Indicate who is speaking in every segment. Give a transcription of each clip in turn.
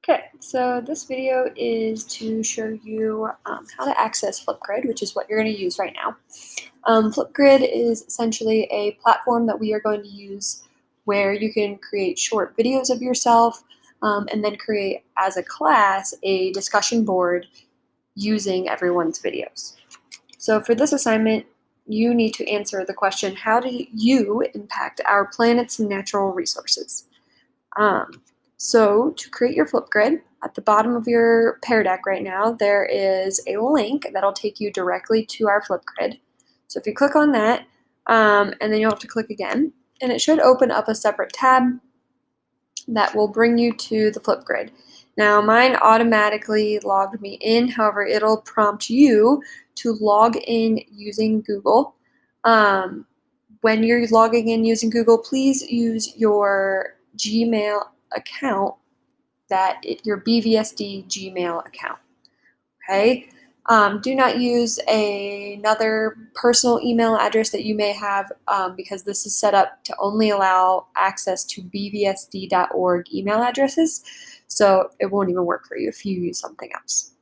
Speaker 1: Okay, so this video is to show you how to access Flipgrid, which is what you're going to use right now. Flipgrid is essentially a platform that we are going to use where you can create short videos of yourself and then create as a class a discussion board using everyone's videos. So for this assignment, you need to answer the question, how do you impact our planet's natural resources? So to create your Flipgrid, at the bottom of your Pear Deck right now, there is a link that'll take you directly to our Flipgrid. So if you click on that, and then you'll have to click again, and it should open up a separate tab that will bring you to the Flipgrid. Now mine automatically logged me in, however it'll prompt you to log in using Google. When you're logging in using Google, please use your Gmail account, your BVSD Gmail account. Okay. Do not use another personal email address that you may have because this is set up to only allow access to bvsd.org email addresses. So it won't even work for you if you use something else.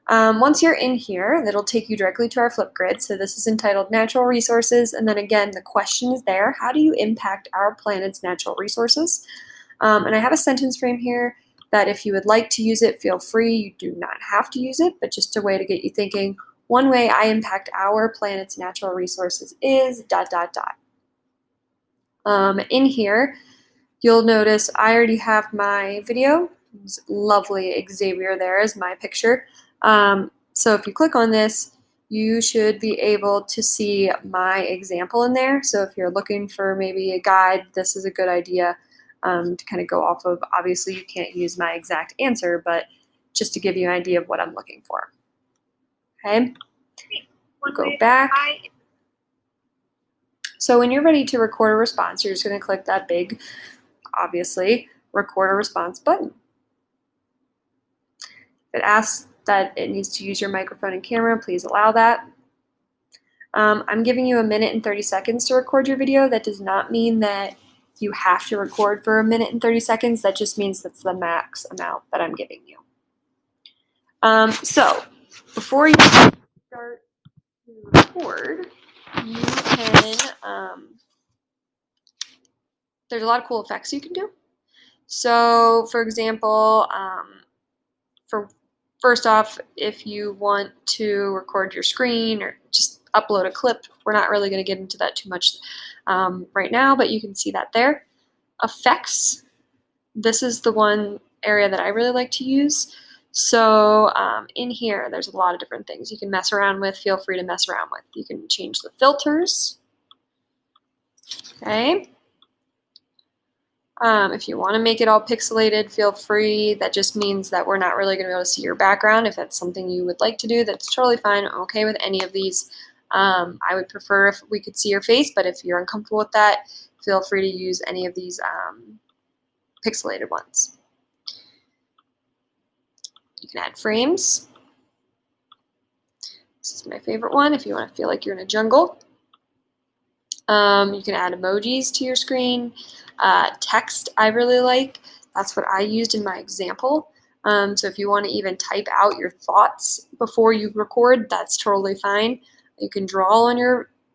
Speaker 1: Once you're in here, it'll take you directly to our Flipgrid. So this is entitled Natural Resources. And then again, the question is there, how do you impact our planet's natural resources? And I have a sentence frame here that if you would like to use it, feel free. You do not have to use it, but just a way to get you thinking. One way I impact our planet's natural resources is ... In here, you'll notice I already have my video. It's lovely Xavier there is my picture. So if you click on this, you should be able to see my example in there. So if you're looking for maybe a guide, this is a good idea to kind of go off of. Obviously, you can't use my exact answer, but just to give you an idea of what I'm looking for. Okay, we'll go back. So when you're ready to record a response, you're just going to click that big, obviously, record a response button. If it asks that it needs to use your microphone and camera, please allow that. I'm giving you 1 minute and 30 seconds to record your video. That does not mean that you have to record for 1 minute and 30 seconds. That just means that's the max amount that I'm giving you. So before you start to record, you can, there's a lot of cool effects you can do. So for example, first off, if you want to record your screen or just upload a clip, we're not really going to get into that too much right now, but you can see that there. Effects, this is the one area that I really like to use. So in here, there's a lot of different things you can mess around with. Feel free to mess around with. You can change the filters. Okay. If you want to make it all pixelated, feel free. That just means that we're not really going to be able to see your background. If that's something you would like to do, that's totally fine. I'm okay with any of these. I would prefer if we could see your face, but if you're uncomfortable with that, feel free to use any of these pixelated ones. You can add frames. This is my favorite one if you want to feel like you're in a jungle. You can add emojis to your screen. Text I really like. That's what I used in my example. So if you want to even type out your thoughts before you record, that's totally fine. You can draw on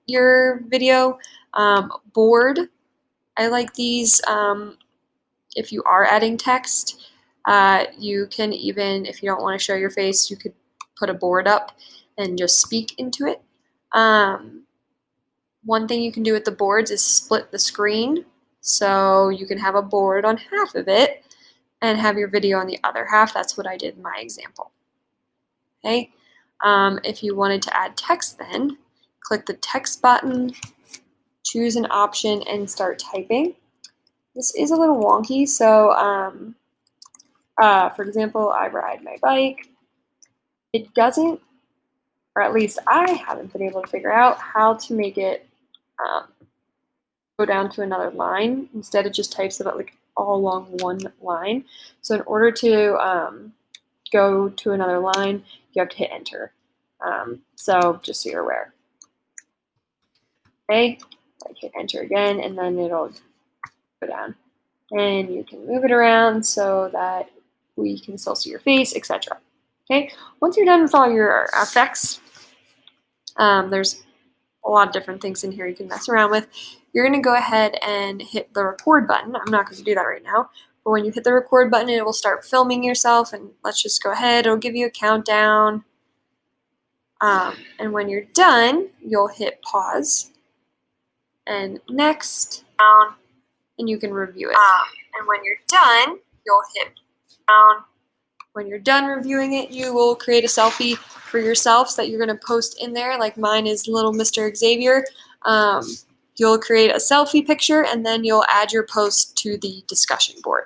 Speaker 1: your video. Board, I like these. If you are adding text, you can even, if you don't want to show your face, you could put a board up and just speak into it. One thing you can do with the boards is split the screen. So you can have a board on half of it and have your video on the other half. That's what I did in my example. Okay. If you wanted to add text then, click the text button, choose an option, and start typing. This is a little wonky, so for example, I ride my bike. It doesn't, or at least I haven't been able to figure out how to make it go down to another line. Instead, it just types it like all along one line. So in order to go to another line, you have to hit enter. So just so you're aware. Okay, I hit enter again, and then it'll go down. And you can move it around so that We can still see your face, etc. Okay, once you're done with all your effects, there's a lot of different things in here you can mess around with. You're going to go ahead and hit the record button. I'm not going to do that right now, but when you hit the record button, it will start filming yourself, and let's just go ahead. It'll give you a countdown, and when you're done, you'll hit pause and next, and you can review it. And when you're done, you'll hit down. When you're done reviewing it, you will create a selfie for yourself that you're going to post in there. Like mine is little Mr. Xavier. You'll create a selfie picture, and then you'll add your post to the discussion board.